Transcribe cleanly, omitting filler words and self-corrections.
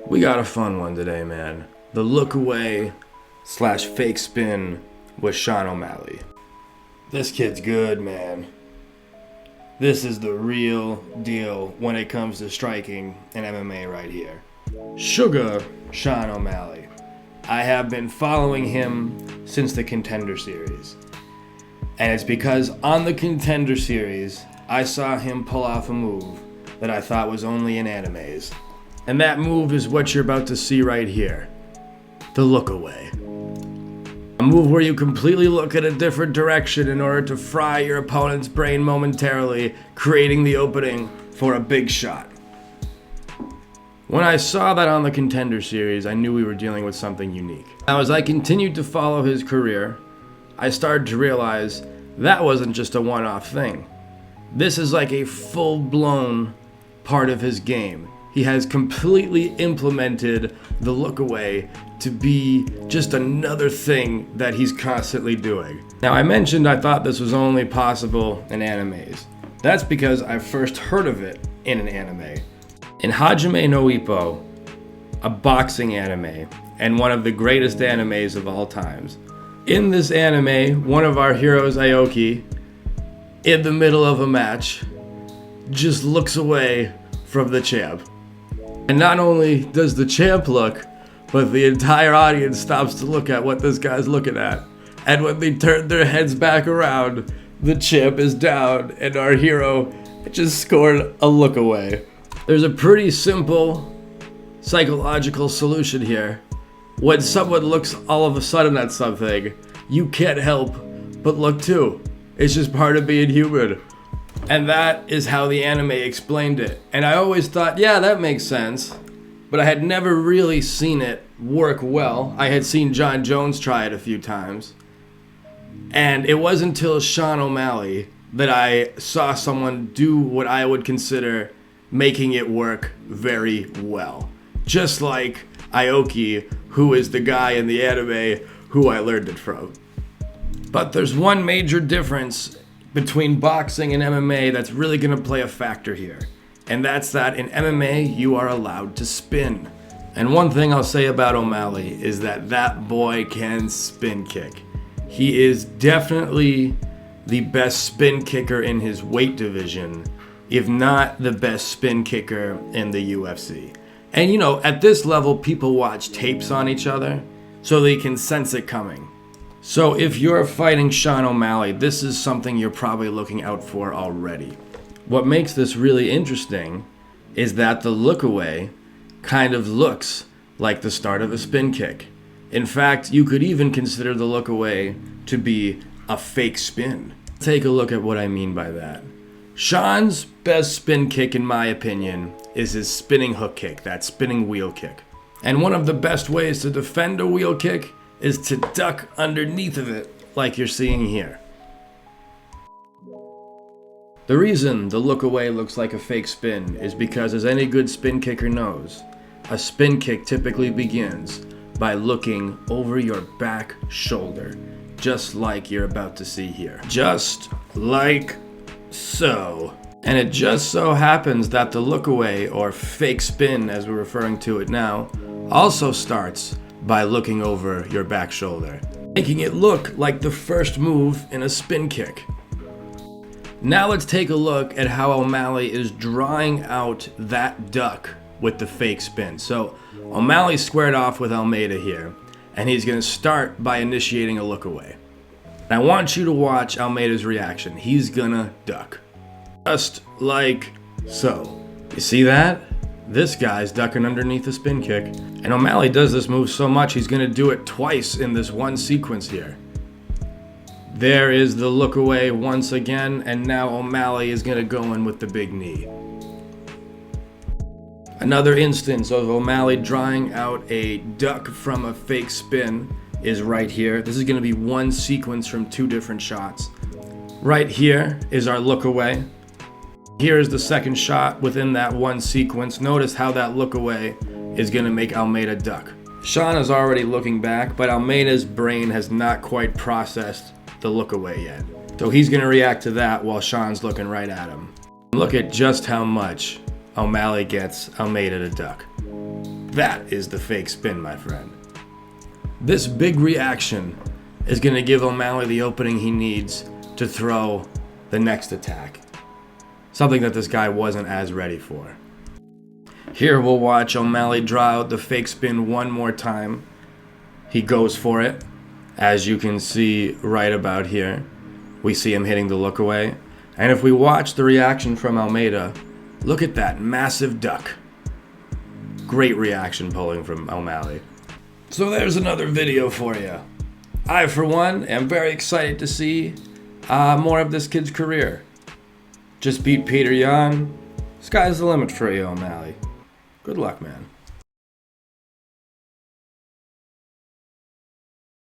We got a fun one today, man. The look away / fake spin with Sean O'Malley. This kid's good, man. This is the real deal when it comes to striking in MMA right here. Sugar Sean O'Malley. I have been following him since the Contender Series. And it's because on the Contender Series, I saw him pull off a move that I thought was only in animes. And that move is what you're about to see right here. The look away. A move where you completely look at a different direction in order to fry your opponent's brain momentarily, creating the opening for a big shot. When I saw that on the Contender Series, I knew we were dealing with something unique. Now, as I continued to follow his career, I started to realize that wasn't just a one-off thing. This is like a full-blown part of his game. He has completely implemented the look away to be just another thing that he's constantly doing. Now, I mentioned I thought this was only possible in animes. That's because I first heard of it in an anime. In Hajime no Ippo, a boxing anime, and one of the greatest animes of all times. In this anime, one of our heroes, Aoki, in the middle of a match, just looks away from the champ. And not only does the champ look, but the entire audience stops to look at what this guy's looking at. And when they turn their heads back around, the champ is down and our hero just scored a look away. There's a pretty simple psychological solution here. When someone looks all of a sudden at something, you can't help but look too. It's just part of being human. And that is how the anime explained it. And I always thought, yeah, that makes sense. But I had never really seen it work well. I had seen Jon Jones try it a few times. And it wasn't until Sean O'Malley that I saw someone do what I would consider making it work very well. Just like Aoki, who is the guy in the anime who I learned it from. But there's one major difference between boxing and MMA that's really going to play a factor here. And that's that in MMA, you are allowed to spin. And one thing I'll say about O'Malley is that boy can spin kick. He is definitely the best spin kicker in his weight division, if not the best spin kicker in the UFC. And you know, at this level, people watch tapes on each other so they can sense it coming. So if you're fighting Sean O'Malley, this is something you're probably looking out for already. What makes this really interesting is that the look away kind of looks like the start of a spin kick. In fact, you could even consider the look away to be a fake spin. Take a look at what I mean by that. Sean's best spin kick, in my opinion, is his spinning hook kick, that spinning wheel kick. And one of the best ways to defend a wheel kick is to duck underneath of it, like you're seeing here. The reason the look away looks like a fake spin is because, as any good spin kicker knows, a spin kick typically begins by looking over your back shoulder, just like you're about to see here. Just like so. And it just so happens that the look away, or fake spin as we're referring to it now, also starts by looking over your back shoulder, making it look like the first move in a spin kick. Now let's take a look at how O'Malley is drawing out that duck with the fake spin. So O'Malley squared off with Almeida here, and he's going to start by initiating a look away. And I want you to watch Almeida's reaction. He's gonna duck. Just like so. You see that? This guy's ducking underneath a spin kick. And O'Malley does this move so much, he's going to do it twice in this one sequence here. There is the look away once again, and now O'Malley is going to go in with the big knee. Another instance of O'Malley drawing out a duck from a fake spin is right here. This is going to be one sequence from two different shots. Right here is our look away. Here is the second shot within that one sequence. Notice how that look away is going to make Almeida duck. Sean is already looking back, but Almeida's brain has not quite processed the look away yet. So he's going to react to that while Sean's looking right at him. Look at just how much O'Malley gets Almeida to duck. That is the fake spin, my friend. This big reaction is going to give O'Malley the opening he needs to throw the next attack. Something that this guy wasn't as ready for. Here we'll watch O'Malley draw out the fake spin one more time. He goes for it. As you can see right about here, we see him hitting the look away. And if we watch the reaction from Almeida, look at that massive duck. Great reaction pulling from O'Malley. So there's another video for you. I, for one, am very excited to see more of this kid's career. Just beat Peter Yan. Sky's the limit for you, O'Malley. Good luck, man.